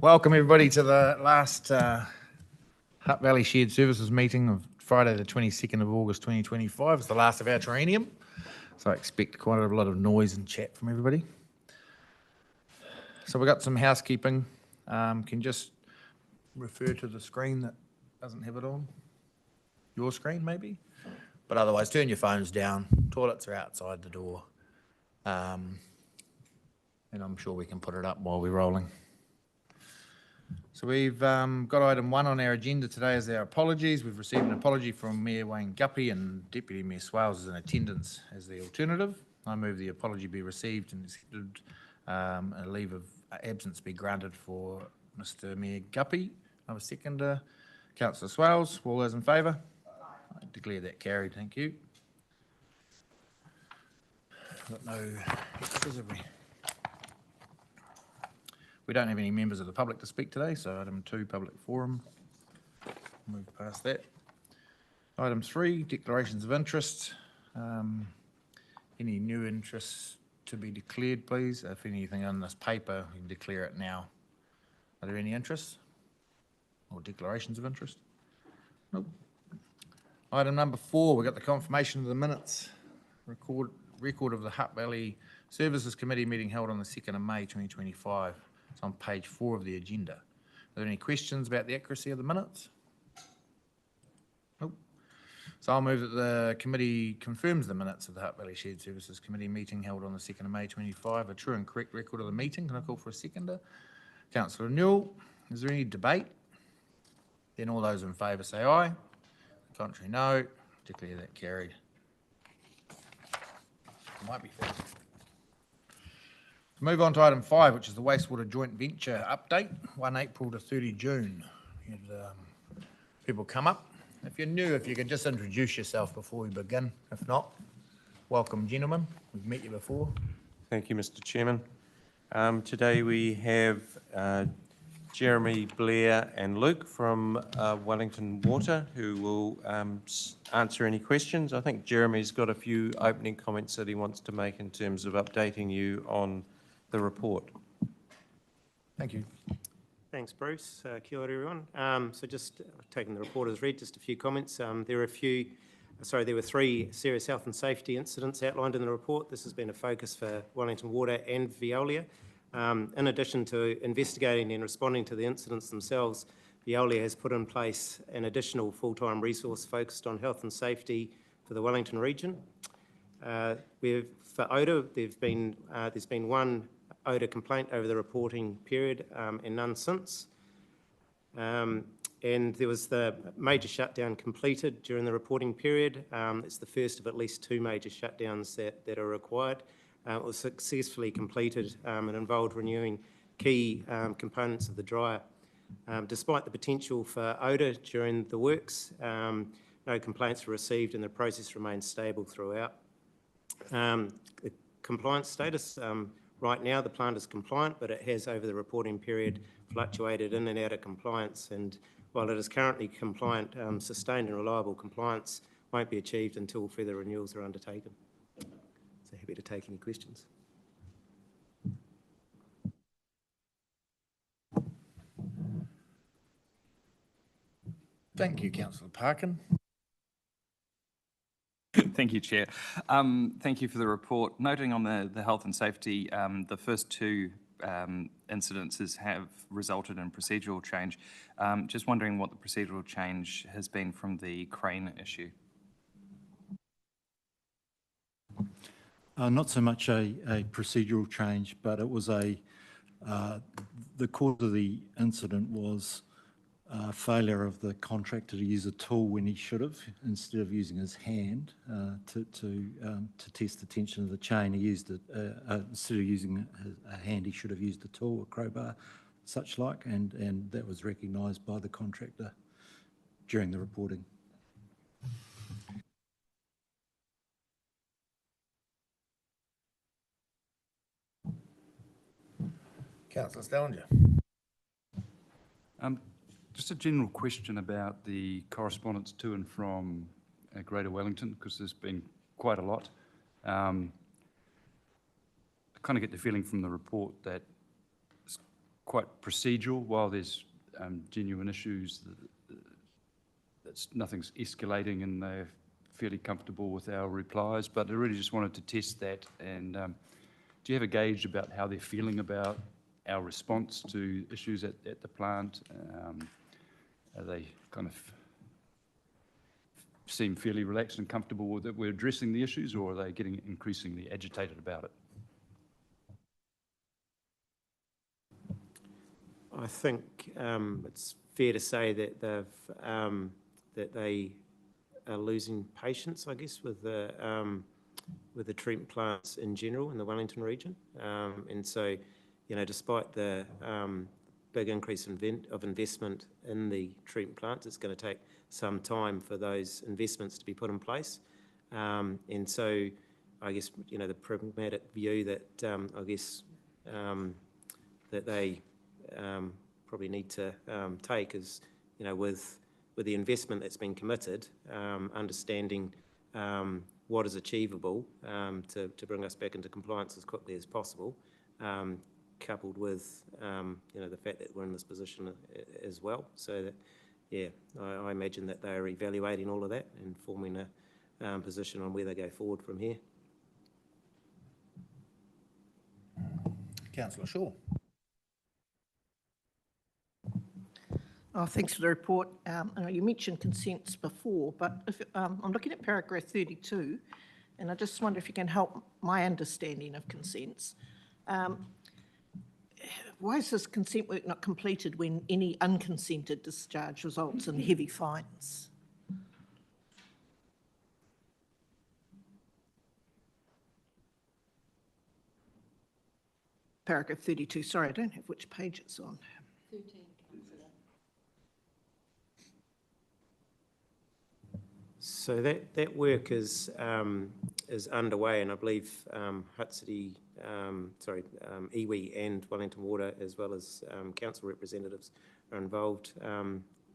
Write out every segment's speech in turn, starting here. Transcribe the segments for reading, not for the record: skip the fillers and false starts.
Welcome everybody to the last Hutt Valley Shared Services meeting of Friday the 22nd of August 2025. It's the last of our triennium, so I expect quite a lot of noise and chat from everybody. So we've got some housekeeping. Can you just refer to the screen that doesn't have it on? Your screen maybe? But otherwise turn your phones down, toilets are outside the door, and I'm sure we can put it up while we're rolling. So we've got item 1 on our agenda today as our apologies. We've received an apology from Mayor Wayne Guppy and Deputy Mayor Swales is in attendance as the alternative. I move the apology be received and accepted, a leave of absence be granted for Mr Mayor Guppy. I have a seconder. Councillor Swales, all those in favour? I declare that carried, thank you. Got no extras, have we? We don't have any members of the public to speak today, so item 2, public forum. Move past that. Item 3, declarations of interest. Any new interests to be declared, please? If anything on this paper, you can declare it now. Are there any interests or declarations of interest? Nope. Item number 4, we've got the confirmation of the minutes. Record of the Hutt Valley Services Committee meeting held on the 2nd of May 2025. It's on page 4 of the agenda. Are there any questions about the accuracy of the minutes? Nope. So I'll move that the committee confirms the minutes of the Hutt Valley Shared Services Committee meeting held on the 2nd of May 2025, a true and correct record of the meeting. Can I call for a seconder? Councillor Newell, is there any debate? Then all those in favour say aye. Contrary, no. Declare that carried. Might be first. Move on to item 5, which is the Wastewater joint venture update, 1 April to 30 June. You had people come up. If you're new, if you can just introduce yourself before we begin. If not, welcome, gentlemen. We've met you before. Thank you, Mr. Chairman. Today we have Jeremy, Blair and Luke from Wellington Water who will answer any questions. I think Jeremy's got a few opening comments that he wants to make in terms of updating you on the report. Thank you. Thanks, Bruce. Kia ora, everyone. So just taking the report as read, just a few comments. There were 3 serious health and safety incidents outlined in the report. This has been a focus for Wellington Water and Veolia. In addition to investigating and responding to the incidents themselves, Veolia has put in place an additional full-time resource focused on health and safety for the Wellington region. For odour, there's been 1 odour complaint over the reporting period and none since. And there was the major shutdown completed during the reporting period. It's the first of at least 2 major shutdowns that are required. It was successfully completed and involved renewing key components of the dryer. Despite the potential for odour during the works, no complaints were received and the process remained stable throughout. The compliance status, right now the plant is compliant, but it has over the reporting period fluctuated in and out of compliance, and while it is currently compliant, sustained and reliable compliance won't be achieved until further renewals are undertaken. So happy to take any questions. Thank you, Councillor Parkin. Thank you, Chair. Thank you for the report. Noting on the health and safety, the first 2 incidences have resulted in procedural change. Just wondering what the procedural change has been from the crane issue. Not so much a procedural change, but it was the cause of the incident was failure of the contractor to use a tool when he should have, instead of using his hand to test the tension of the chain. He used it instead of using a hand. He should have used a tool, a crowbar, such like, and that was recognised by the contractor during the reporting. Councillor Stellinger. Just a general question about the correspondence to and from Greater Wellington, because there's been quite a lot. I kind of get the feeling from the report that quite procedural. While there's genuine issues, nothing's escalating and they're fairly comfortable with our replies, but I really just wanted to test that. And do you have a gauge about how they're feeling about our response to issues at the plant? Are they kind of seem fairly relaxed and comfortable with that we're addressing the issues, or are they getting increasingly agitated about it? I think it's fair to say that they are losing patience, I guess, with the treatment plants in general in the Wellington region, and so, despite the big increase of investment in the treatment plants, it's going to take some time for those investments to be put in place, and so I guess the pragmatic view that that they probably need to take is, with the investment that's been committed, understanding what is achievable to bring us back into compliance as quickly as possible, coupled with the fact that we're in this position as well. So that, I imagine that they're evaluating all of that and forming a position on where they go forward from here. Councillor Shaw. Thanks for the report. I know you mentioned consents before, but if, I'm looking at paragraph 32, and I just wonder if you can help my understanding of consents. Why is this consent work not completed when any unconsented discharge results in heavy fines? Paragraph 32, sorry, I don't have which page it's on. 13. So that work is underway, and I believe Hutt City, iwi and Wellington Water, as well as council representatives, are involved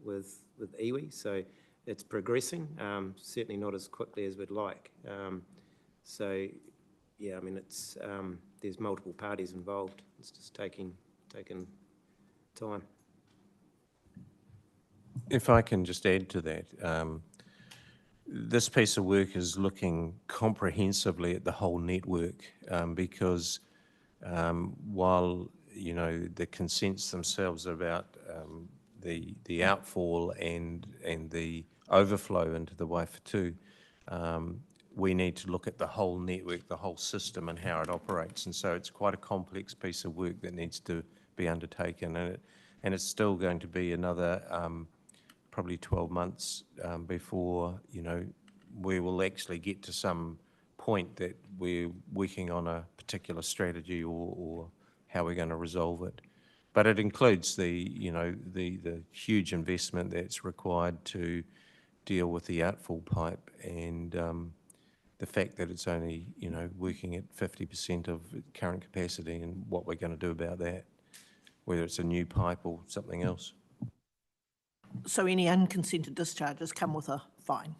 with iwi. So it's progressing, certainly not as quickly as we'd like. So yeah, I mean, it's there's multiple parties involved. It's just taking time. If I can just add to that, this piece of work is looking comprehensively at the whole network, because while the consents themselves are about the outfall and the overflow into the Waifatu, we need to look at the whole network, the whole system, and how it operates. And so it's quite a complex piece of work that needs to be undertaken, and it's still going to be another probably 12 months before we will actually get to some point that we're working on a particular strategy or how we're going to resolve it. But it includes the huge investment that's required to deal with the outfall pipe, and the fact that it's only working at 50% of current capacity, and what we're going to do about that, whether it's a new pipe or something else. So any unconsented discharges come with a fine?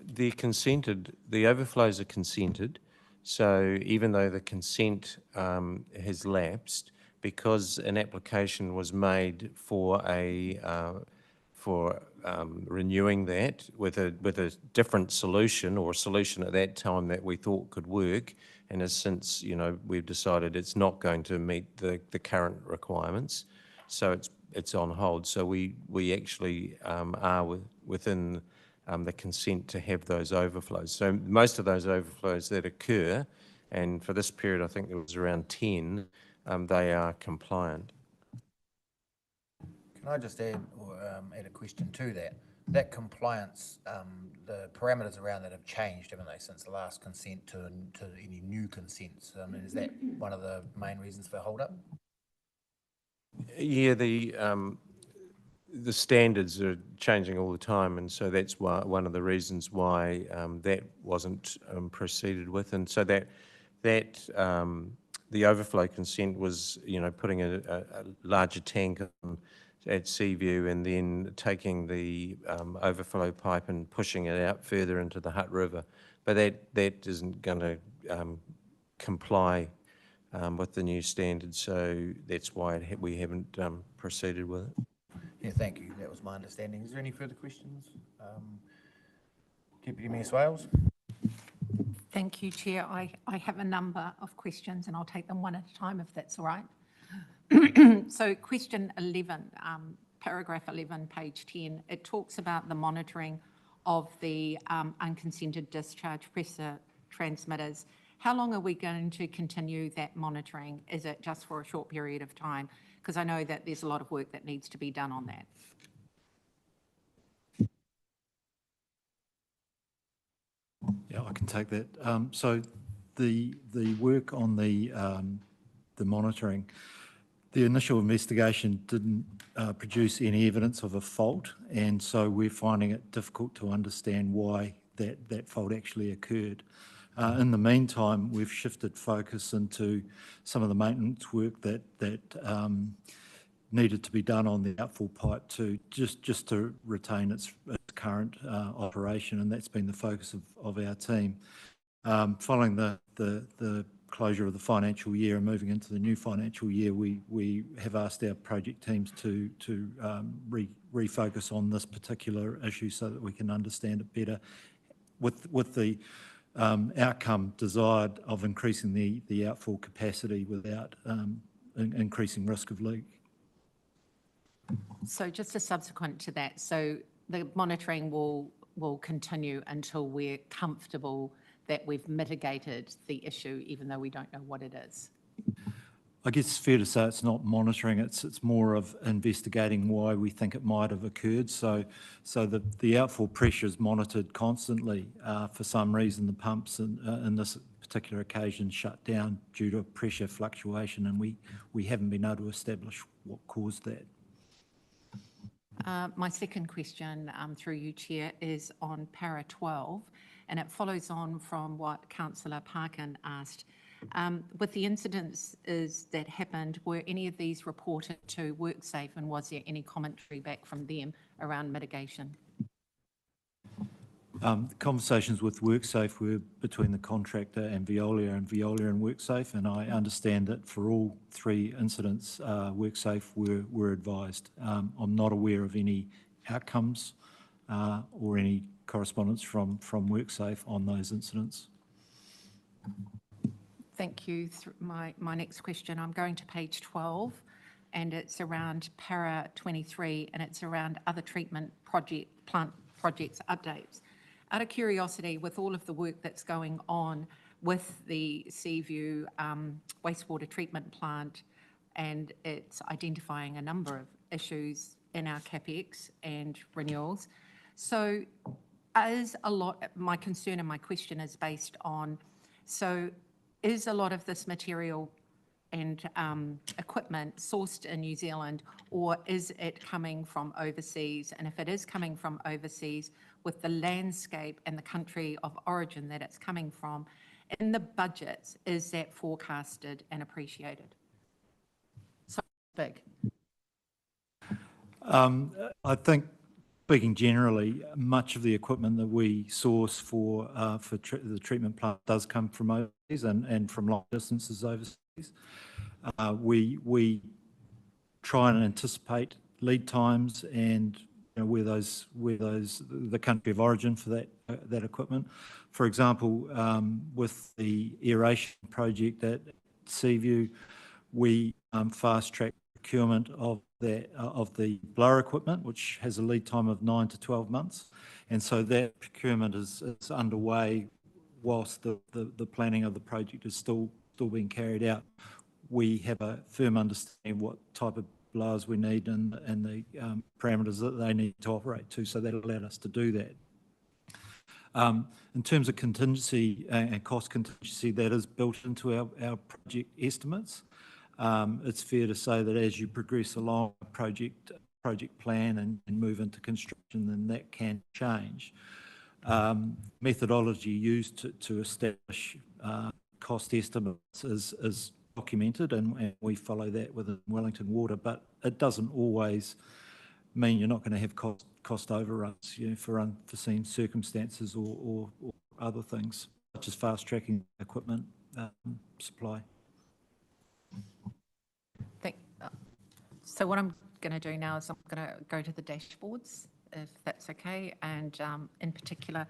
The overflows are consented, so even though the consent has lapsed, because an application was made for renewing that with a different solution, or a solution at that time that we thought could work, and as since we've decided it's not going to meet the current requirements, so it's on hold. So we actually are within the consent to have those overflows. So most of those overflows that occur, and for this period I think it was around 10, they are compliant. Can I just add a question to that? That compliance, the parameters around that have changed, haven't they, since the last consent to any new consents? Is that one of the main reasons for hold up? Yeah, the standards are changing all the time, and so that's one of the reasons why that wasn't proceeded with. And so that the overflow consent was putting a larger tank at Seaview, and then taking the overflow pipe and pushing it out further into the Hutt River. But that isn't going to comply with the new standards, so that's why we haven't proceeded with it. Yeah, thank you. That was my understanding. Is there any further questions? Deputy Mayor Swales? Thank you, Chair. I have a number of questions and I'll take them one at a time if that's all right. So question 11, paragraph 11, page 10, it talks about the monitoring of the unconsented discharge pressure transmitters. How long are we going to continue that monitoring? Is it just for a short period of time? Because I know that there's a lot of work that needs to be done on that. Yeah, I can take that. So the work on the monitoring, the initial investigation didn't produce any evidence of a fault, and so we're finding it difficult to understand why that fault actually occurred. In the meantime, we've shifted focus into some of the maintenance work that needed to be done on the outfall pipe just to retain its current operation, and that's been the focus of our team. Following the closure of the financial year and moving into the new financial year, we have asked our project teams to refocus on this particular issue so that we can understand it better, with the outcome desired of increasing the outfall capacity without increasing risk of leak. So just a subsequent to that, so the monitoring will continue until we're comfortable that we've mitigated the issue, even though we don't know what it is. I guess it's fair to say it's not monitoring, it's more of investigating why we think it might have occurred. So the outfall pressure is monitored constantly. For some reason, the pumps in this particular occasion shut down due to pressure fluctuation, and we haven't been able to establish what caused that. My second question, through you, Chair, is on para 12, and it follows on from what Councillor Parkin asked. With the incidents that happened, were any of these reported to WorkSafe, and was there any commentary back from them around mitigation? Conversations with WorkSafe were between the contractor and Veolia and WorkSafe, and I understand that for all three incidents, WorkSafe were advised. I'm not aware of any outcomes or any correspondence from WorkSafe on those incidents. Thank you. My next question, I'm going to page 12, and it's around para 23, and it's around other treatment plant projects updates. Out of curiosity, with all of the work that's going on with the Seaview wastewater treatment plant, and it's identifying a number of issues in our CapEx and renewals. So my concern and my question is based on, so is a lot of this material and equipment sourced in New Zealand, or is it coming from overseas? And if it is coming from overseas, with the landscape and the country of origin that it's coming from, in the budgets, is that forecasted and appreciated? So big. I think, speaking generally, much of the equipment that we source for the treatment plant does come from overseas and from long distances overseas. We try and anticipate lead times and where the country of origin for that equipment. For example, with the aeration project at Seaview, we fast-track procurement of the blower equipment, which has a lead time of 9 to 12 months, and so that procurement is underway whilst the planning of the project is still being carried out. We have a firm understanding what type of blowers we need and the parameters that they need to operate to, so that allowed us to do that. In terms of contingency and cost contingency, that is built into our project estimates. It's fair to say that as you progress along a project plan and move into construction, then that can change. Methodology used to establish cost estimates is documented, and we follow that within Wellington Water, but it doesn't always mean you're not going to have cost overruns, for unforeseen circumstances or other things, such as fast-tracking equipment supply. So what I'm going to do now is I'm going to go to the dashboards, if that's okay, and in particular,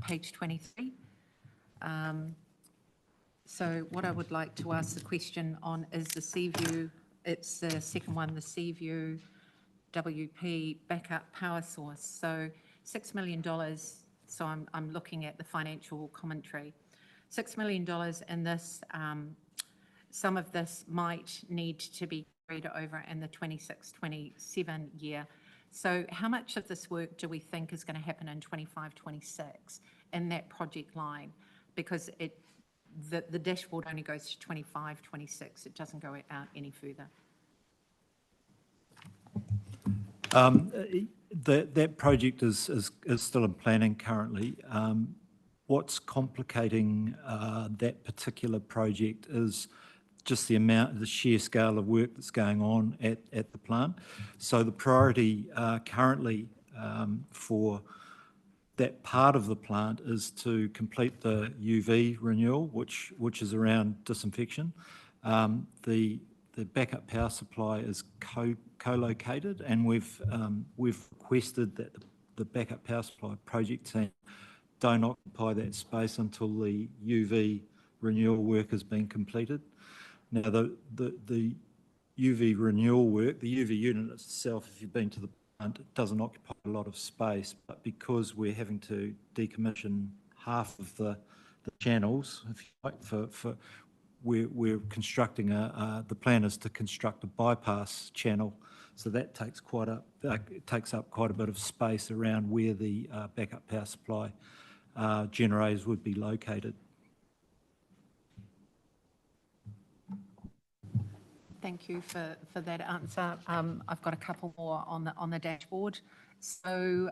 page 23. So what I would like to ask the question on is the Seaview, it's the second one, the Seaview WP backup power source. So $6 million, so I'm looking at the financial commentary. $6 million in this, some of this might need to be carried over in the 26-27 year. So how much of this work do we think is going to happen in 25-26 in that project line? Because the dashboard only goes to 25-26, it doesn't go out any further. That project is still in planning currently. What's complicating that particular project is just the sheer scale of work that's going on at the plant. So the priority currently for that part of the plant is to complete the UV renewal, which is around disinfection. The backup power supply is co-located, and we've requested that the backup power supply project team don't occupy that space until the UV renewal work has been completed. Now, the UV renewal work, the UV unit itself, if you've been to the plant, it doesn't occupy a lot of space, but because we're having to decommission half of the channels, if you like, we're constructing the plan is to construct a bypass channel, so that takes takes up quite a bit of space around where the backup power supply generators would be located. Thank you for that answer. I've got a couple more on the dashboard. So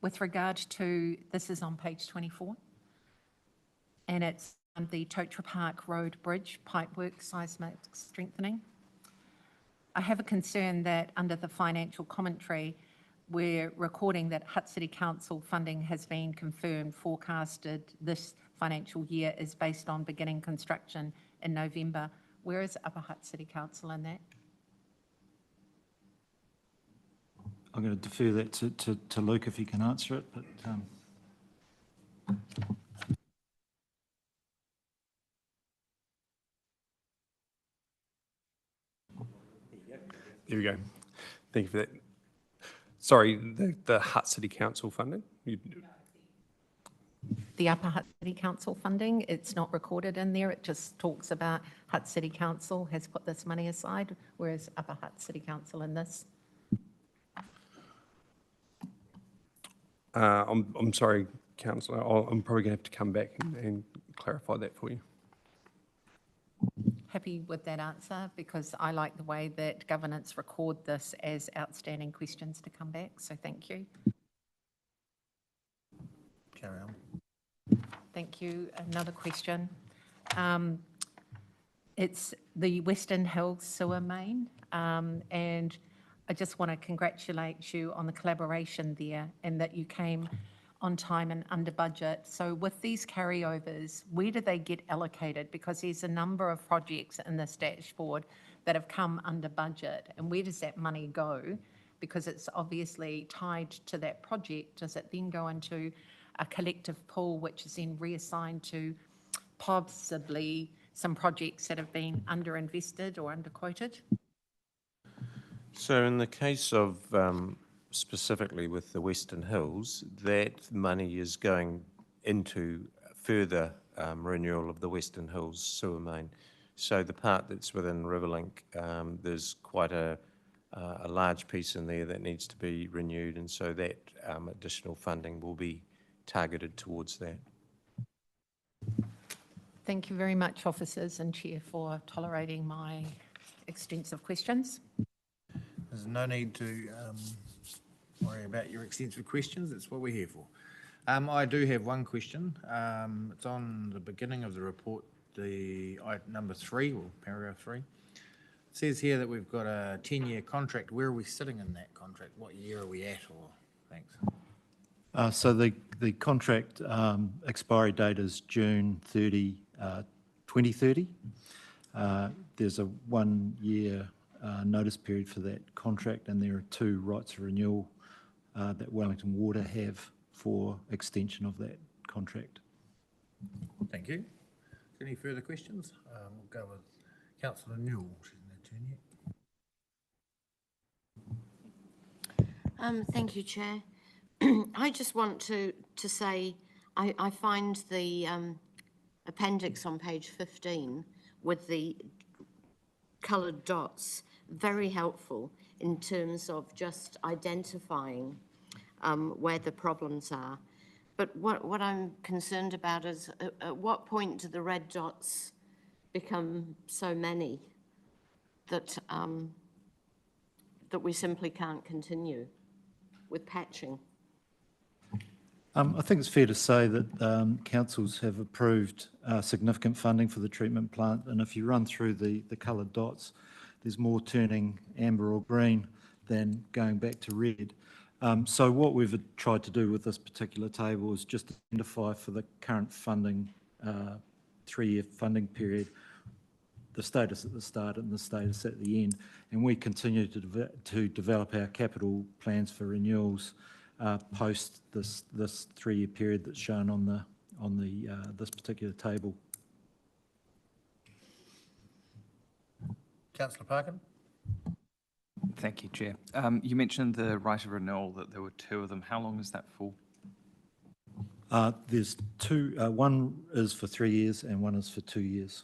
with regard to, this is on page 24, and it's the Totra Park Road Bridge pipework seismic strengthening. I have a concern that under the financial commentary, we're recording that Hutt City Council funding has been confirmed, forecasted this financial year is based on beginning construction in November. Where is Upper Hutt City Council in that? I'm going to defer that to Luke if he can answer it, but There we go. Thank you for that. Sorry, the Hutt City Council funding? The Upper Hutt City Council funding, it's not recorded in there. It just talks about Hutt City Council has put this money aside, whereas Upper Hutt City Council in this. I'm sorry, Councillor. I'm probably going to have to come back and clarify that for you. Happy with that answer, because I like the way that governance record this as outstanding questions to come back, so thank you. Carry on. Thank you. Another question. It's the Western Hills sewer main, and I just want to congratulate you on the collaboration there and that you came on time and under budget. So with these carryovers, where do they get allocated? Because there's a number of projects in this dashboard that have come under budget, and where does that money go? Because it's obviously tied to that project. Does it then go into a collective pool, which is then reassigned to possibly some projects that have been underinvested or underquoted? So in the case of specifically with the Western Hills, that money is going into further renewal of the Western Hills sewer main. So the part that's within Riverlink, there's quite a large piece in there that needs to be renewed, and so that additional funding will be targeted towards that. Thank you very much, officers and Chair, for tolerating my extensive questions. There's no need to worry about your extensive questions. That's what we're here for. I do have one question. It's on the beginning of the report, number 3, or paragraph 3. It says here that we've got a 10-year contract. Where are we sitting in that contract? What year are we at? Or thanks. So the contract expiry date is June 30, 2030. There's a 1-year notice period for that contract, and there are 2 rights of renewal that Wellington Water have for extension of that contract. Thank you. Any further questions? We'll go with Councillor Newell. She's in her turn yet. Thank you, Chair. I just want to say I find the appendix on page 15 with the coloured dots very helpful in terms of just identifying where the problems are. But what I'm concerned about is at what point do the red dots become so many that that we simply can't continue with patching? I think it's fair to say that councils have approved significant funding for the treatment plant, and if you run through the coloured dots, there's more turning amber or green than going back to red. So what we've tried to do with this particular table is just identify for the current funding, 3-year funding period, the status at the start and the status at the end, and we continue to develop our capital plans for renewals post this 3-year period that's shown on this particular table. Councillor Parkin? Thank you, Chair. You mentioned the right of renewal, that there were 2 of them. How long is that for? There's 2, one is for 3 years and one is for 2 years.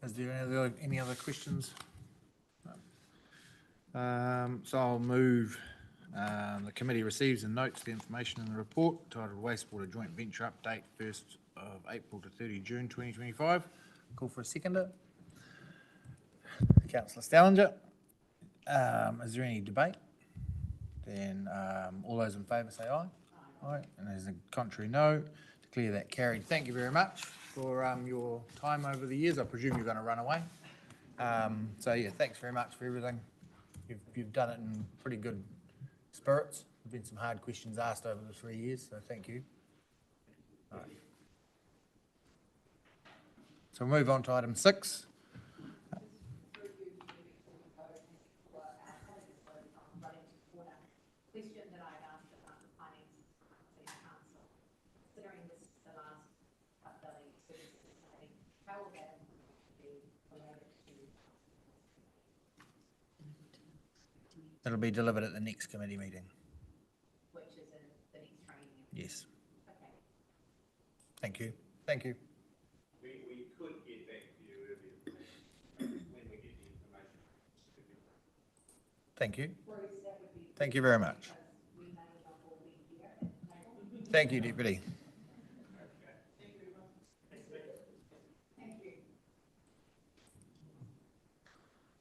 Is there any other questions? So I'll move. The committee receives and notes the information in the report titled Wastewater Joint Venture Update 1st of April to 30 June 2025. Call for a seconder. Councillor Stallinger. Is there any debate? Then all those in favour say aye. Aye. And there's a contrary no. Declare that carried. Thank you very much for your time over the years. I presume you're going to run away. So yeah, thanks very much for everything. You've done it in pretty good spirits. There've been some hard questions asked over the 3 years, so thank you. All right. So we'll move on to item 6. It'll be delivered at the next committee meeting. Which is in the next training? Yes. Okay. Thank you. Thank you. We could get back to you earlier when we get the information. Thank you. Thank you very much. Thank you, Deputy.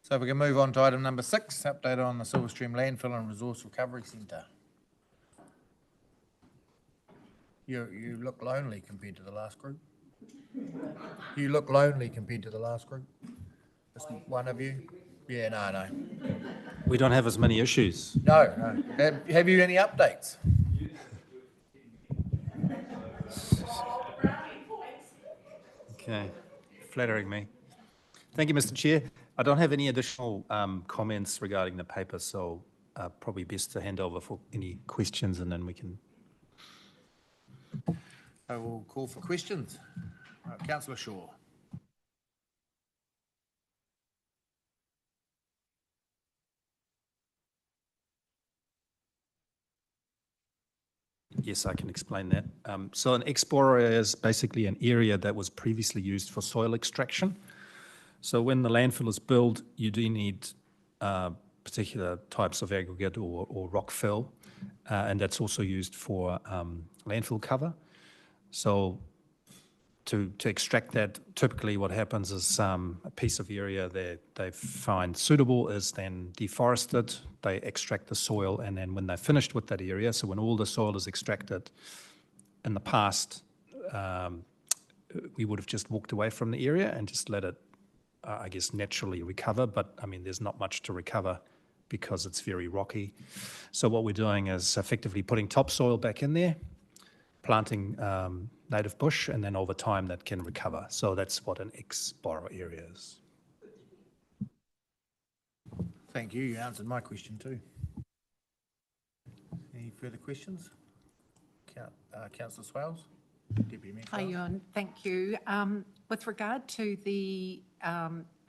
So if we can move on to item number 6, update on the Silverstream Landfill and Resource Recovery Centre. You look lonely compared to the last group. You look lonely compared to the last group. Just one of you? Yeah, no. We don't have as many issues. No. Have you any updates? Okay, flattering me. Thank you, Mr. Chair. I don't have any additional comments regarding the paper, so probably best to hand over for any questions and then we can. I will call for questions. Councillor Shaw. Yes, I can explain that. So an explorer is basically an area that was previously used for soil extraction. So when the landfill is built, you do need particular types of aggregate or rock fill, and that's also used for landfill cover. So to extract that, typically what happens is a piece of area that they find suitable is then deforested, they extract the soil, and then when they're finished with that area, so when all the soil is extracted, in the past, we would have just walked away from the area and just let it, I guess, naturally recover, but I mean, there's not much to recover because it's very rocky. So what we're doing is effectively putting topsoil back in there, planting native bush, and then over time that can recover. So that's what an ex-borrow area is. Thank you. You answered my question too. Any further questions? Councillor Swales? Deputy Mayor Hi, Swales? Ewan. Thank you. With regard to the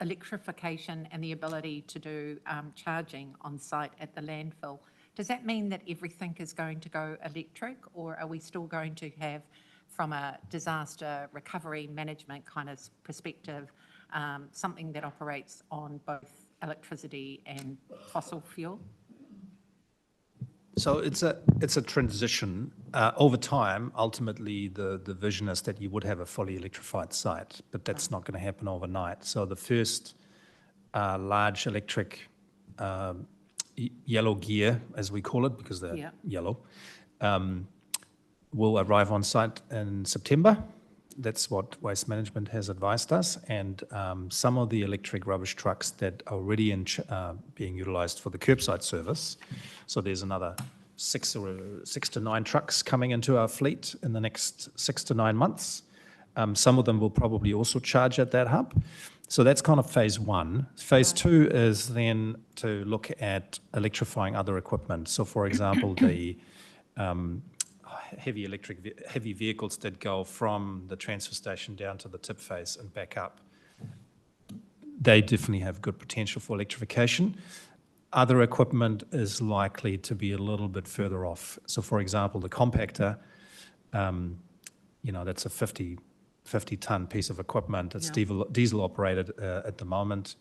electrification and the ability to do charging on site at the landfill, does that mean that everything is going to go electric, or are we still going to have, from a disaster recovery management kind of perspective, something that operates on both electricity and fossil fuel? So it's a transition. Over time, ultimately, the vision is that you would have a fully electrified site, but that's not going to happen overnight. So the first large electric yellow gear, as we call it, because they're yellow, will arrive on site in September. That's what Waste Management has advised us. And some of the electric rubbish trucks that are already being utilised for the curbside service. So there's another 6 to 9 trucks coming into our fleet in the next 6 to 9 months. Some of them will probably also charge at that hub. So that's kind of phase one. Phase two is then to look at electrifying other equipment. So for example, the heavy vehicles that go from the transfer station down to the tip face and back up, they definitely have good potential for electrification. Other equipment is likely to be a little bit further off. So for example, the compactor, that's a 50-ton piece of equipment. It's diesel operated at the moment.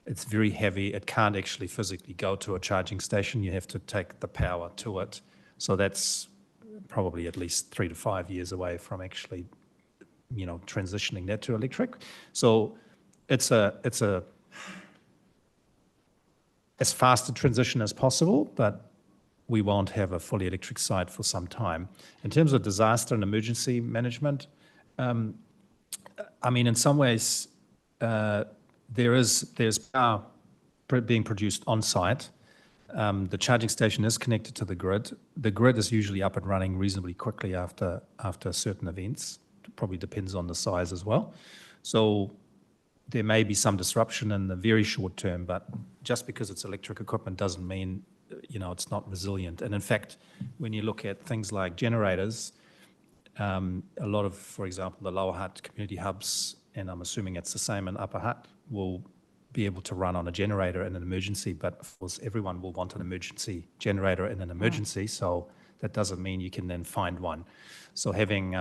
It's very heavy. It can't actually physically go to a charging station. You have to take the power to it. So that's probably at least 3 to 5 years away from actually, transitioning that to electric. So it's a as fast a transition as possible, but we won't have a fully electric site for some time. In terms of disaster and emergency management, in some ways, there's power being produced on site. The charging station is connected to the grid. The grid is usually up and running reasonably quickly after certain events. It probably depends on the size as well. So there may be some disruption in the very short term, but just because it's electric equipment doesn't mean, it's not resilient. And in fact, when you look at things like generators, a lot of, for example, the Lower Hutt community hubs, and I'm assuming it's the same in Upper Hutt, will be able to run on a generator in an emergency, but of course everyone will want an emergency generator in an emergency, so that doesn't mean you can then find one. So having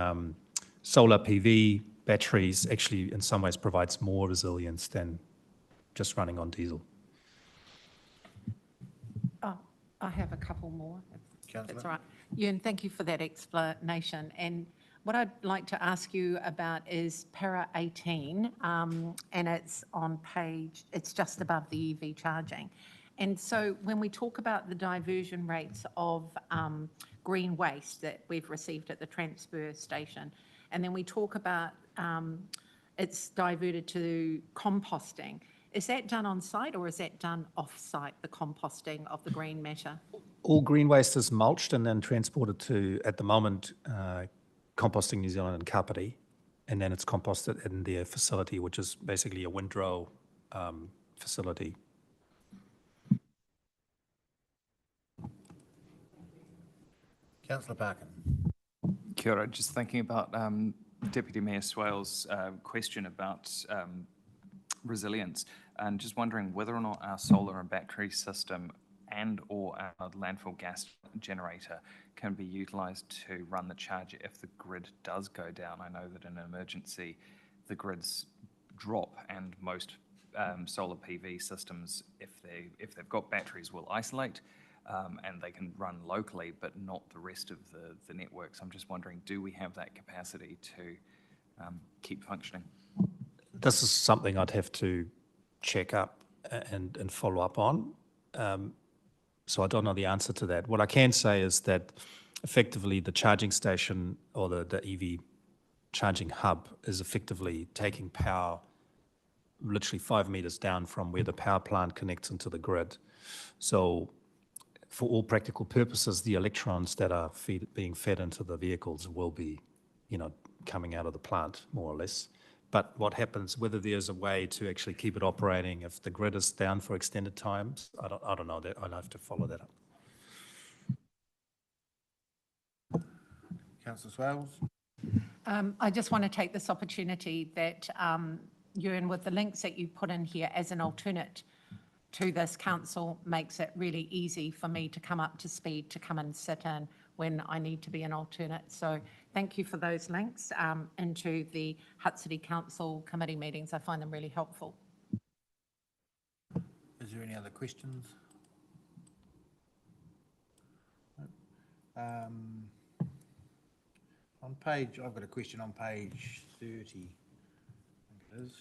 solar PV batteries actually in some ways provides more resilience than just running on diesel. Oh, I have a couple more, if that's all right. Ewan, thank you for that explanation. And what I'd like to ask you about is para 18, and it's on it's just above the EV charging. And so when we talk about the diversion rates of green waste that we've received at the transfer station, and then we talk about it's diverted to composting, is that done on site or is that done off site, the composting of the green matter? All green waste is mulched and then transported to, at the moment, Composting New Zealand and Kapiti, and then it's composted in their facility, which is basically a windrow facility. Councillor Parkin. Kia ora. Just thinking about Deputy Mayor Swales' question about resilience, and just wondering whether or not our solar and battery system and or our landfill gas generator can be utilised to run the charger if the grid does go down. I know that in an emergency, the grids drop, and most solar PV systems, if they've got batteries, will isolate, and they can run locally, but not the rest of the network. So I'm just wondering, do we have that capacity to keep functioning? This is something I'd have to check up and follow up on. So I don't know the answer to that. What I can say is that effectively the charging station or the EV charging hub is effectively taking power literally 5 meters down from where the power plant connects into the grid. So for all practical purposes, the electrons that are being fed into the vehicles will be, coming out of the plant, more or less. But what happens, whether there's a way to actually keep it operating if the grid is down for extended times, I don't know that. I'll have to follow that up. Councillor Swales? I just want to take this opportunity that, Ewan, with the links that you put in here as an alternate to this council makes it really easy for me to come up to speed, to come and sit in when I need to be an alternate. So thank you for those links into the Hutt City Council committee meetings. I find them really helpful. Is there any other questions? I've got a question on page 30, I think it is.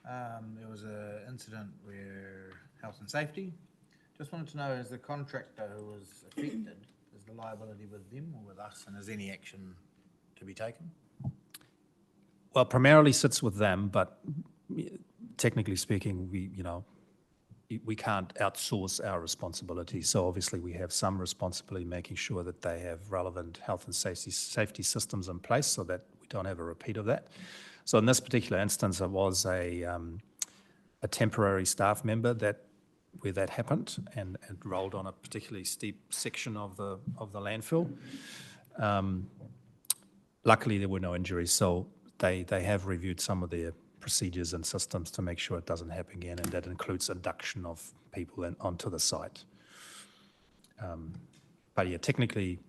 There was an incident where health and safety. Just wanted to know, as the contractor who was affected, is the liability with them or with us, and is any action to be taken? Well, primarily sits with them, but technically speaking, we can't outsource our responsibility. So obviously we have some responsibility making sure that they have relevant health and safety systems in place so that we don't have a repeat of that. So in this particular instance, it was a temporary staff member where that happened, and it rolled on a particularly steep section of the landfill. Luckily, there were no injuries, so they have reviewed some of their procedures and systems to make sure it doesn't happen again, and that includes induction of people onto the site. But yeah, technically,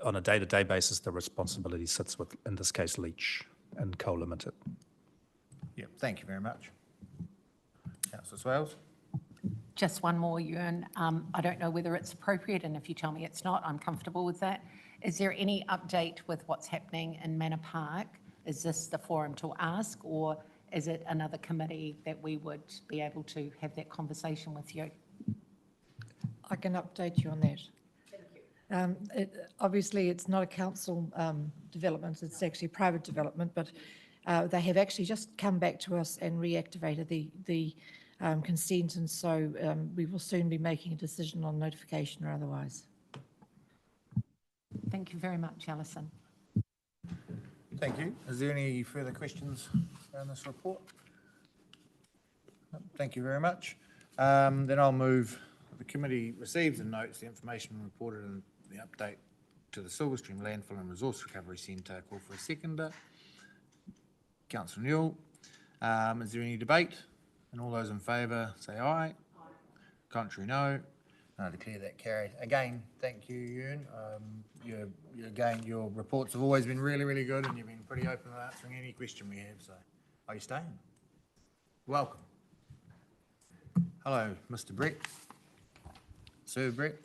on a day-to-day basis, the responsibility sits with, in this case, Leach and Co Limited. Yeah, thank you very much. Councillor Swales? Just one more, Ewan. I don't know whether it's appropriate, and if you tell me it's not, I'm comfortable with that. Is there any update with what's happening in Manor Park? Is this the forum to ask, or is it another committee that we would be able to have that conversation with you? I can update you on that. Thank you. Obviously, it's not a council development, it's actually private development, but they have actually just come back to us and reactivated the consent, and so we will soon be making a decision on notification or otherwise. Thank you very much, Alison. Thank you. Is there any further questions around this report? No, thank you very much. Then I'll move. The committee receives and notes the information reported in the update to the Silverstream Landfill and Resource Recovery Centre. Call for a seconder. Councillor Newell. Is there any debate? And all those in favour say aye. Contrary, no. I declare that carried. Again, thank you, Ewan. Your reports have always been really, really good, and you've been pretty open about answering any question we have. So, are you staying? Welcome. Hello, Mr. Brett. Sir Brett.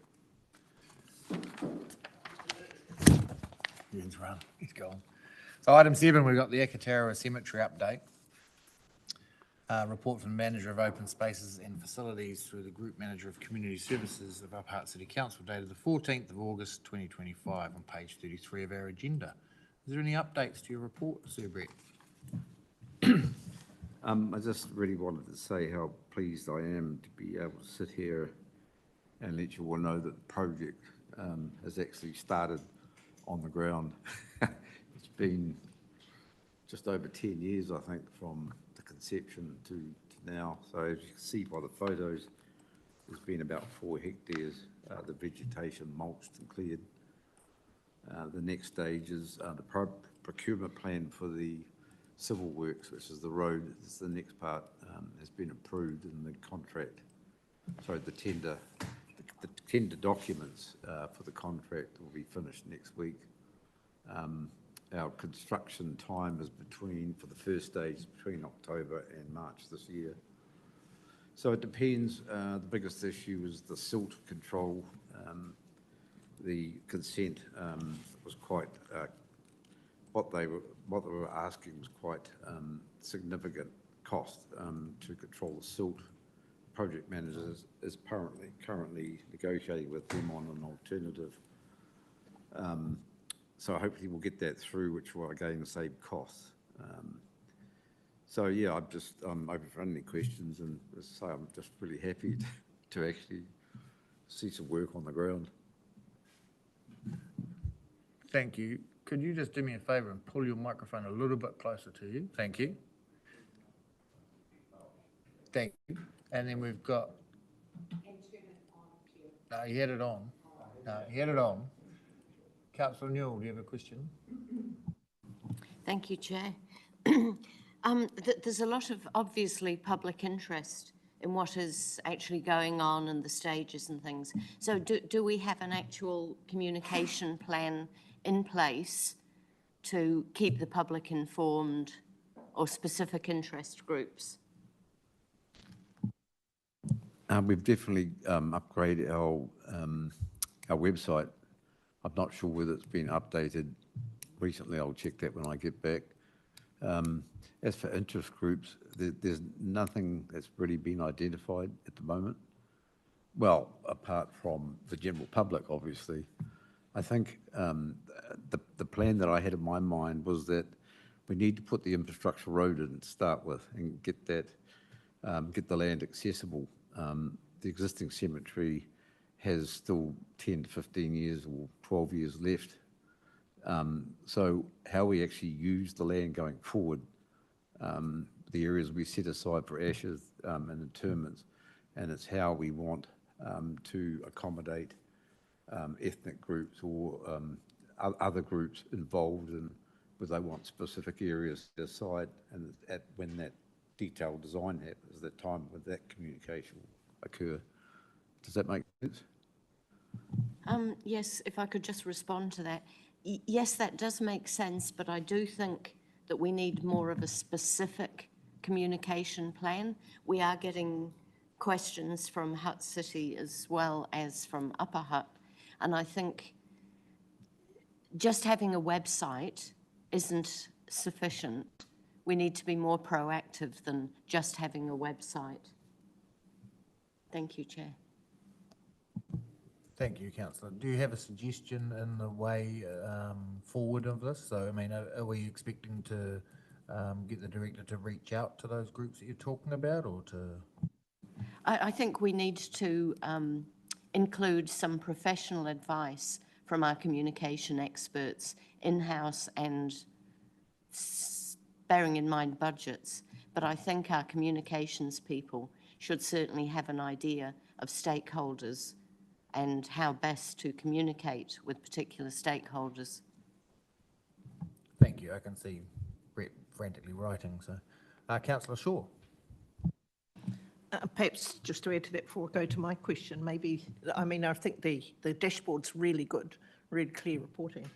Ewan's run. He's gone. So, item 7, we've got the Akatārawa Cemetery update. Report from the Manager of Open Spaces and Facilities through the Group Manager of Community Services of Hutt City Council, dated the 14th of August 2025, on page 33 of our agenda. Is there any updates to your report, Sir Brett? I just really wanted to say how pleased I am to be able to sit here and let you all know that the project has actually started on the ground. It's been just over 10 years, I think, from conception to now. So as you can see by the photos, there's been about 4 hectares. The vegetation mulched and cleared. The next stage is the procurement plan for the civil works, which is the road. This is the next part, has been approved, and the contract, sorry, the tender documents for the contract will be finished next week. Our construction time is for the first stage, between October and March this year. So it depends. The biggest issue is the silt control. The consent was quite, what they were asking was quite significant cost to control the silt. Project manager is currently negotiating with them on an alternative. So hopefully we'll get that through, which will again save costs. So yeah, I'm open for any questions, and as I say, I'm just really happy to actually see some work on the ground. Thank you. could you just do me a favour and pull your microphone a little bit closer to you? Thank you. Thank you. And then we've got. No, he had it on. No, he had it on. Councillor Newell, do you have a question? Thank you, Chair. There's a lot of obviously public interest in what is actually going on and the stages and things. So do we have an actual communication plan in place to keep the public informed or specific interest groups? We've definitely upgraded our website. I'm not sure whether it's been updated recently. I'll check that when I get back. As for interest groups, there's nothing that's really been identified at the moment. Well, apart from the general public, obviously. I think the plan that I had in my mind was that we need to put the infrastructure road in to start with and get that, get the land accessible. The existing cemetery has still 10 to 15 years or 12 years left. So how we actually use the land going forward, the areas we set aside for ashes and interments, and it's how we want to accommodate ethnic groups or other groups involved in whether they want specific areas set aside, and when that detailed design happens, that time when that communication will occur. Does that make sense? Yes, if I could just respond to that. Yes, that does make sense, but I do think that we need more of a specific communication plan. We are getting questions from Hutt City as well as from Upper Hutt, and I think just having a website isn't sufficient. We need to be more proactive than just having a website. Thank you, Chair. Thank you, Councillor. Do you have a suggestion in the way forward of this? So, I mean, are we expecting to get the director to reach out to those groups that you're talking about, or to? I think we need to include some professional advice from our communication experts in-house and bearing in mind budgets. But I think our communications people should certainly have an idea of stakeholders and how best to communicate with particular stakeholders. Thank you. I can see Brett frantically writing. So, Councillor Shaw. Perhaps just to add to that before I go to my question, maybe, I mean, I think the dashboard's really good, really clear reporting,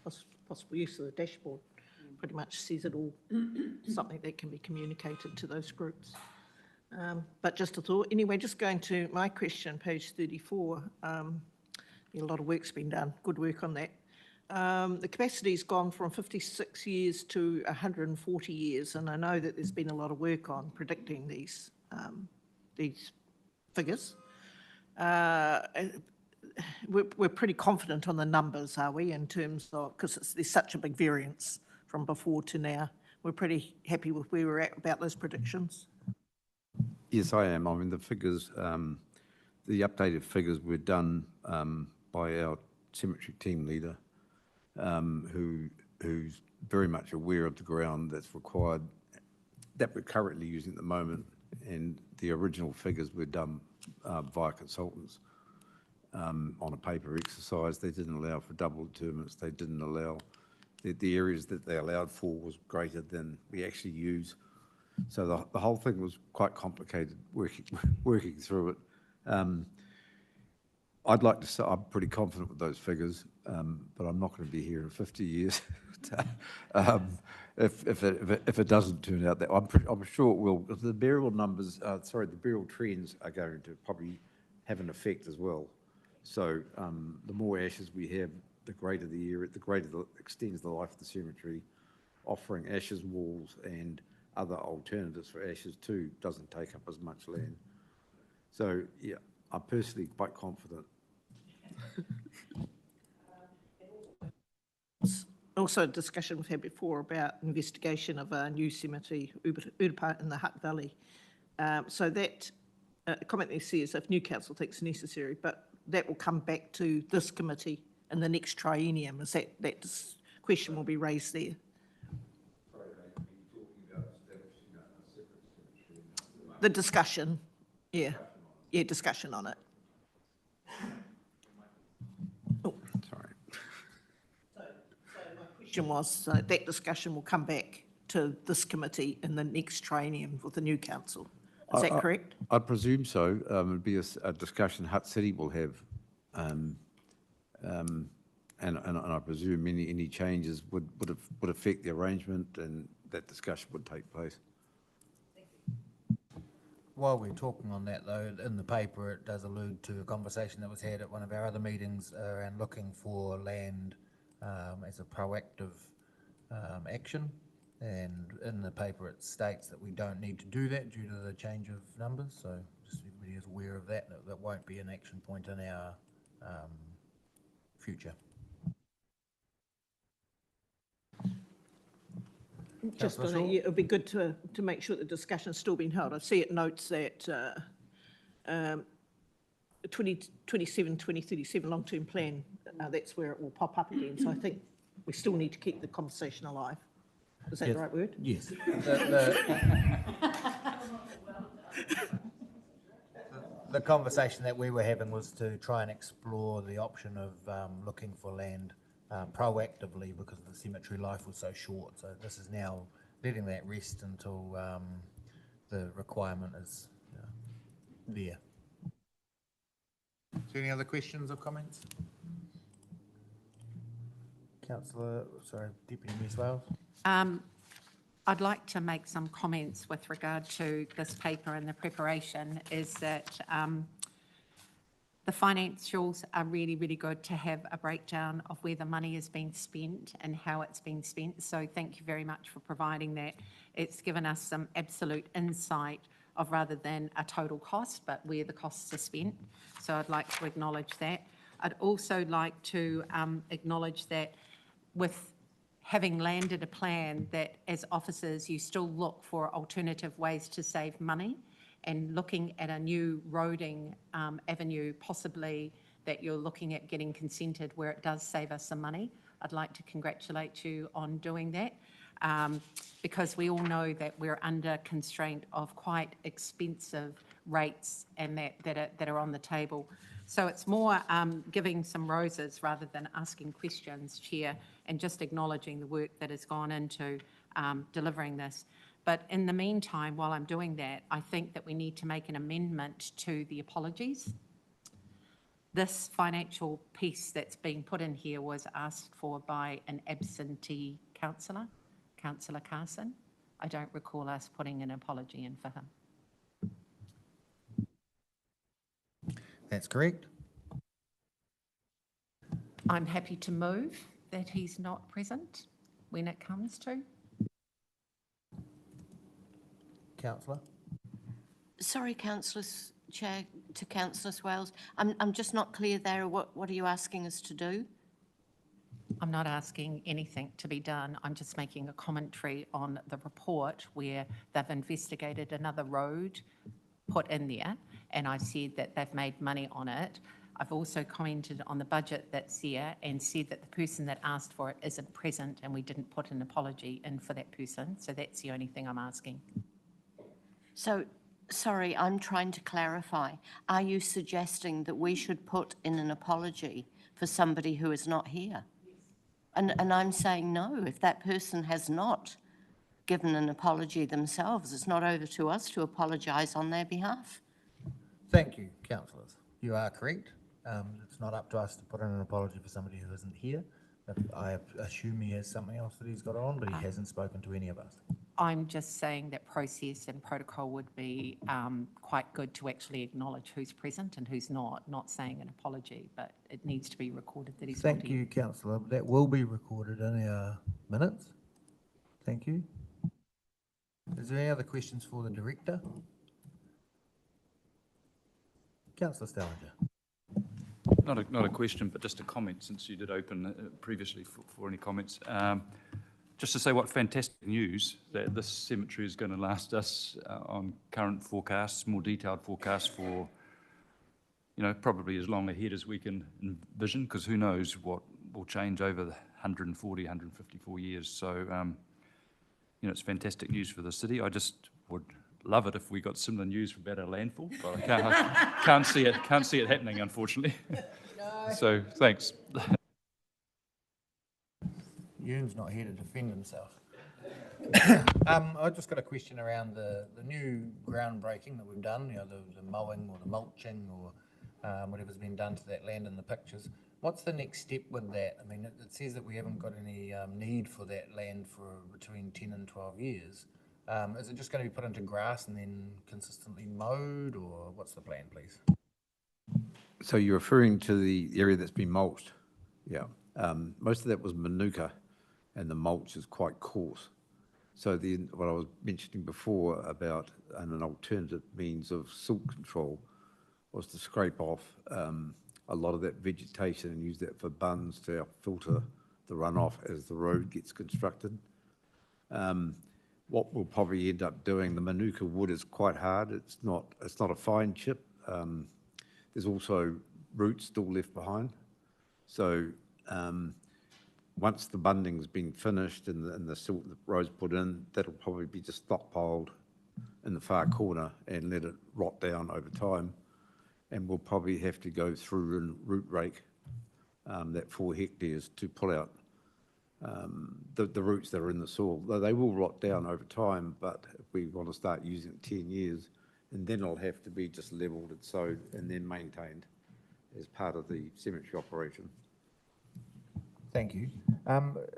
possible use of the dashboard pretty much says it all, something that can be communicated to those groups. But just a thought. Anyway, just going to my question, page 34, a lot of work's been done, good work on that. The capacity's gone from 56 years to 140 years, and I know that there's been a lot of work on predicting these figures. We're pretty confident on the numbers, are we, in terms of, because there's such a big variance from before to now. We're pretty happy with where we're at about those predictions. Yes, I am. I mean, the figures, the updated figures were done by our cemetery team leader, who's very much aware of the ground that's required, that we're currently using at the moment, and the original figures were done via consultants on a paper exercise. They didn't allow for double interments. They didn't allow, the areas that they allowed for was greater than we actually use. So the whole thing was quite complicated working through it. I'd like to say I'm pretty confident with those figures, but I'm not going to be here in 50 years. If it doesn't turn out that, I'm sure it will. The burial numbers, the burial trends are going to probably have an effect as well. So the more ashes we have, the greater the area, the greater extends the life of the cemetery. Offering ashes walls and other alternatives for ashes too doesn't take up as much land. So yeah, I'm personally quite confident. Also a discussion we've had before about investigation of a new cemetery, Urapa in the Hutt Valley. So that comment there says if new council thinks necessary, but that will come back to this committee in the next triennium. Is that question will be raised there. The discussion, yeah, discussion on it. Sorry. My question was, that discussion will come back to this committee in the next training with the new council. Is that correct? I presume so. It'd be a discussion Hutt City will have. And I presume any changes would affect the arrangement, and that discussion would take place. While we're talking on that though, in the paper, it does allude to a conversation that was had at one of our other meetings around looking for land as a proactive action. And in the paper, it states that we don't need to do that due to the change of numbers. So just everybody is aware of that. That won't be an action point in our future. Just on that, yeah, it would be good to make sure the discussion's still being held. I see it notes that 2027, 2037 long-term plan, that's where it will pop up again. So I think we still need to keep the conversation alive. Is that the right word? Yes. The conversation that we were having was to try and explore the option of looking for land proactively, because the cemetery life was so short. So this is now letting that rest until the requirement is there. Is there any other questions or comments? Deputy Ms. Wales. I'd like to make some comments with regard to this paper and the preparation. Is that the financials are really, really good to have a breakdown of where the money is being spent and how it's being spent. So thank you very much for providing that. It's given us some absolute insight of, rather than a total cost, but where the costs are spent. So I'd like to acknowledge that. I'd also like to acknowledge that with having landed a plan, that as officers you still look for alternative ways to save money, and looking at a new roading avenue possibly that you're looking at getting consented where it does save us some money. I'd like to congratulate you on doing that, because we all know that we're under constraint of quite expensive rates and that are on the table. So it's more giving some roses rather than asking questions, Chair, and just acknowledging the work that has gone into delivering this. But in the meantime, while I'm doing that, I think that we need to make an amendment to the apologies. This financial piece that's being put in here was asked for by an absentee councillor, Councillor Carson. I don't recall us putting an apology in for him. That's correct. I'm happy to move that he's not present when it comes to. Councillor? Sorry, Councillors, Chair, to Councillor Wales. I'm just not clear there. What are you asking us to do? I'm not asking anything to be done. I'm just making a commentary on the report where they've investigated another road put in there, and I said that they've made money on it. I've also commented on the budget that's here and said that the person that asked for it isn't present, and we didn't put an apology in for that person. So that's the only thing I'm asking. So, sorry, I'm trying to clarify. Are you suggesting that we should put in an apology for somebody who is not here? And I'm saying no. If that person has not given an apology themselves, it's not over to us to apologise on their behalf. Thank you, councillors. You are correct. It's not up to us to put in an apology for somebody who isn't here. But I assume he has something else that he's got on, but he hasn't spoken to any of us. I'm just saying that process and protocol would be quite good to actually acknowledge who's present and who's not saying an apology, but it needs to be recorded that he's not here. Thank you, councillor. That will be recorded in our minutes. Thank you. Is there any other questions for the director? Councillor Stallinger. Not a question, but just a comment, since you did open previously for any comments. Just to say what fantastic news that this cemetery is going to last us on current forecasts, more detailed forecasts for, probably as long ahead as we can envision, because who knows what will change over the 140, 154 years. So, you know, it's fantastic news for the city. I just would love it if we got similar news about our landfill, but I can't see it happening, unfortunately. So, thanks. Ewan's not here to defend himself. I've just got a question around the new groundbreaking that we've done, you know, the mowing or the mulching or whatever's been done to that land in the pictures. What's the next step with that? I mean, it says that we haven't got any need for that land for between 10 and 12 years. Is it just going to be put into grass and then consistently mowed, or what's the plan, please? So you're referring to the area that's been mulched? Yeah. Most of that was manuka, and the mulch is quite coarse. So what I was mentioning before about an alternative means of silt control was to scrape off a lot of that vegetation and use that for bunds to help filter the runoff as the road gets constructed. What we'll probably end up doing, the manuka wood is quite hard. It's not a fine chip. There's also roots still left behind. So once the bunding's been finished and the silt the road's put in, that'll probably be just stockpiled in the far corner and let it rot down over time. And we'll probably have to go through and root rake that 4 hectares to pull out the roots that are in the soil. Though they will rot down over time, but if we want to start using it 10 years, and then it'll have to be just levelled and sowed and then maintained as part of the cemetery operation. Thank you.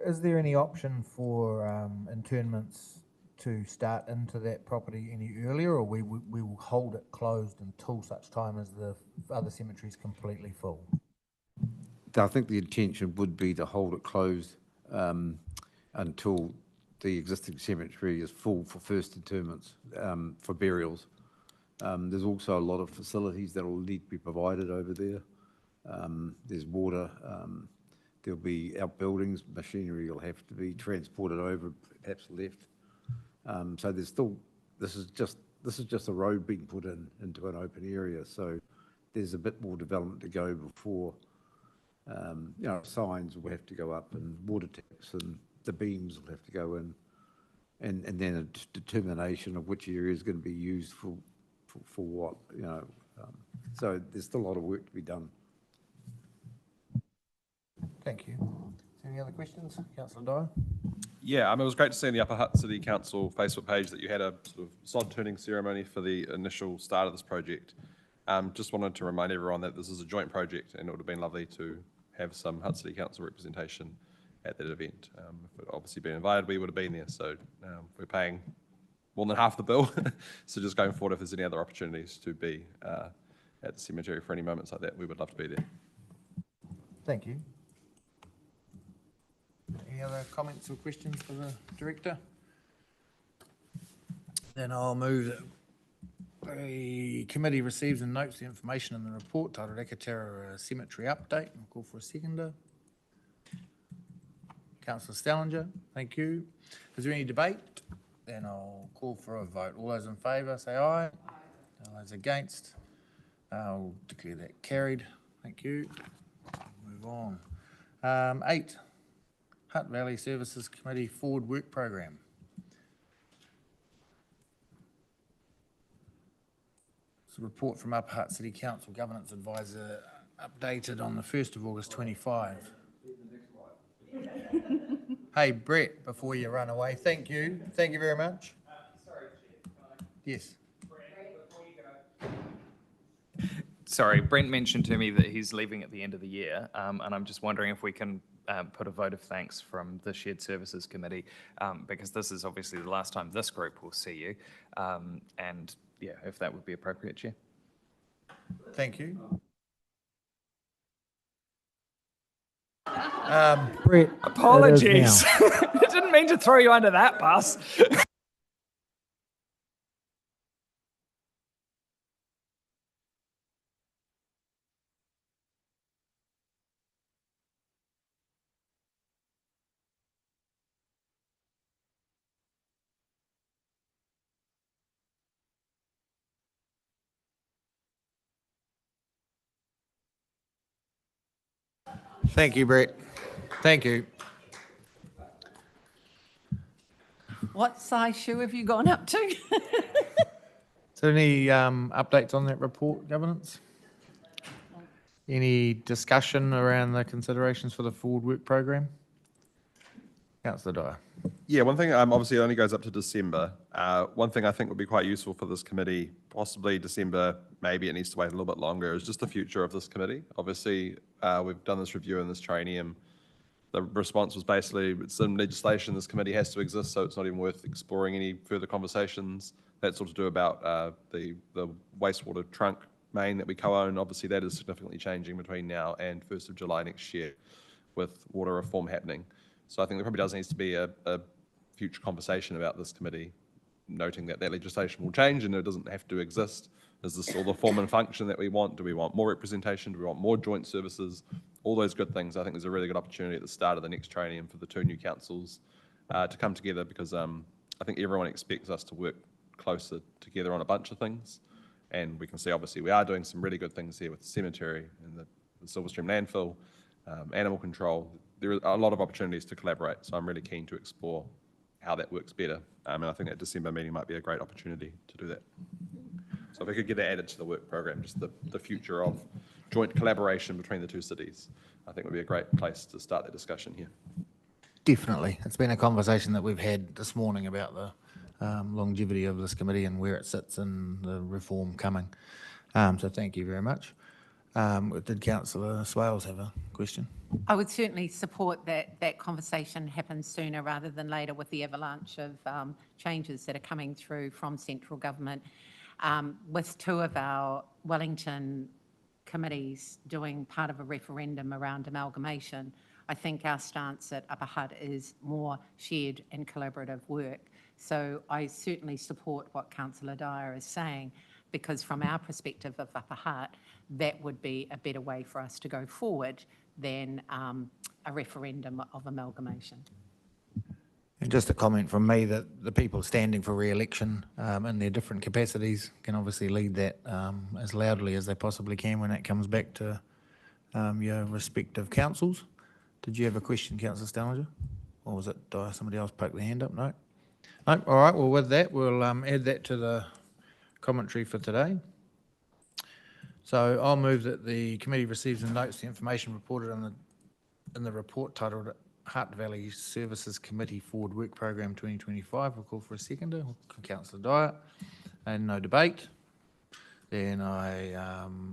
Is there any option for internments to start into that property any earlier, or we will hold it closed until such time as the other cemetery is completely full? I think the intention would be to hold it closed until the existing cemetery is full for first interments, for burials. There's also a lot of facilities that will need to be provided over there. There's water. There'll be outbuildings, machinery will have to be transported over, perhaps left. So there's still, this is just a road being put into an open area. So there's a bit more development to go before, you know, signs will have to go up and water taps and the beams will have to go in, and then a determination of which area is going to be used for what, you know. So there's still a lot of work to be done. Thank you. Is there any other questions? Councillor Dyer? Yeah, it was great to see in the Upper Hutt City Council Facebook page that you had a sort of sod turning ceremony for the initial start of this project. Just wanted to remind everyone that this is a joint project and it would have been lovely to have some Hutt City Council representation at that event. If we'd obviously been invited, we would have been there. So we're paying more than half the bill. So just going forward, if there's any other opportunities to be at the cemetery for any moments like that, we would love to be there. Thank you. Any other comments or questions for the director? Then I'll move that the committee receives and notes the information in the report titled Akatārawa Cemetery Update. I'll call for a seconder. Councillor Stallinger, thank you. Is there any debate? Then I'll call for a vote. All those in favour say aye. All those against? I'll declare that carried. Thank you. Move on. 8. Hutt Valley Services Committee Forward Work Programme. It's a report from Upper Hutt City Council Governance Advisor updated on the 1st of August 25. Hey, Brett, before you run away, thank you. Thank you very much. Sorry, Chair. Yes. Brett, before you go. Sorry, Brent mentioned to me that he's leaving at the end of the year, and I'm just wondering if we can put a vote of thanks from the Shared Services Committee, because this is obviously the last time this group will see you, and yeah, if that would be appropriate, Chair. Thank you. Brett, apologies. I didn't mean to throw you under that bus. Thank you, Brett. Thank you. What size shoe have you gone up to? So any updates on that report, governance? Any discussion around the considerations for the forward work program? Councillor Dyer. Yeah, one thing, obviously it only goes up to December. One thing I think would be quite useful for this committee, possibly December, maybe it needs to wait a little bit longer, is just the future of this committee. Obviously, we've done this review in this traineum. The response was basically, it's in legislation, this committee has to exist, so it's not even worth exploring any further conversations. That's all to do about the wastewater trunk main that we co-own. Obviously, that is significantly changing between now and 1st of July next year with water reform happening. So I think there probably does need to be a future conversation about this committee, noting that that legislation will change and it doesn't have to exist. Is this all the form and function that we want? Do we want more representation? Do we want more joint services? All those good things. I think there's a really good opportunity at the start of the next training for the two new councils to come together, because I think everyone expects us to work closer together on a bunch of things. And we can see, obviously, we are doing some really good things here with the cemetery and the Silverstream landfill, animal control. There are a lot of opportunities to collaborate, so I'm really keen to explore how that works better. And I think that December meeting might be a great opportunity to do that. So if we could get that added to the work program, just the future of joint collaboration between the two cities, I think would be a great place to start the discussion here. Definitely. It's been a conversation that we've had this morning about the longevity of this committee and where it sits in the reform coming. So thank you very much. Did Councillor Swales have a question? I would certainly support that conversation happens sooner rather than later with the avalanche of changes that are coming through from central government. With two of our Wellington committees doing part of a referendum around amalgamation, I think our stance at Upper Hutt is more shared and collaborative work. So I certainly support what Councillor Dyer is saying, because from our perspective of Upper Hutt, that would be a better way for us to go forward than a referendum of amalgamation. And just a comment from me that the people standing for re-election in their different capacities can obviously lead that as loudly as they possibly can when it comes back to your respective councils. Did you have a question, Councillor Stallinger? Or was it somebody else poked their hand up? No? No? All right, well, with that, we'll add that to the commentary for today. So I'll move that the committee receives and notes the information reported in the report titled Hutt Valley Services Committee Forward Work Program 2025. We'll call for a seconder, Councillor Dyer, and no debate. Then I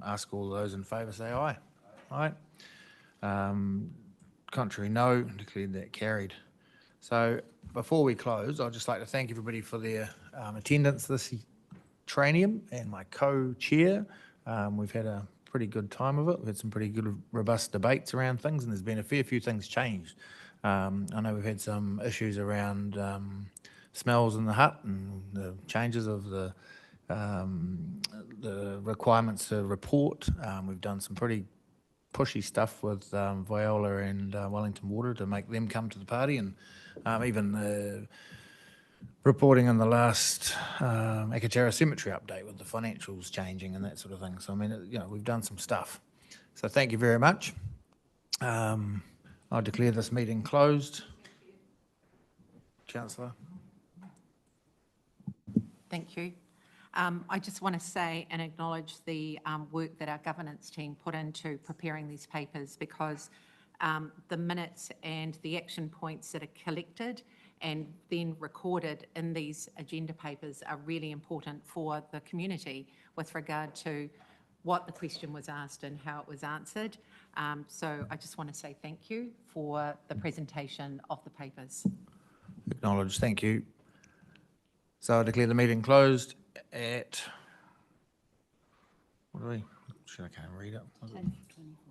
ask all those in favour say aye. Aye. Contrary, no. Declared that carried. So before we close, I'd just like to thank everybody for their attendance this traineum and my co-chair. We've had a pretty good time of it. We've had some pretty good, robust debates around things, and there's been a fair few things changed. I know we've had some issues around smells in the hut and the changes of the requirements to report. We've done some pretty pushy stuff with Viola and Wellington Water to make them come to the party, and even reporting on the last Akatārawa cemetery update with the financials changing and that sort of thing. So, I mean, we've done some stuff. So thank you very much. I declare this meeting closed. Councillor. Thank you. I just want to say and acknowledge the work that our governance team put into preparing these papers, because the minutes and the action points that are collected and then recorded in these agenda papers are really important for the community with regard to what the question was asked and how it was answered. So I just want to say thank you for the presentation of the papers. Acknowledged, thank you. So I declare the meeting closed at, what are we, I can't read it. 10:25.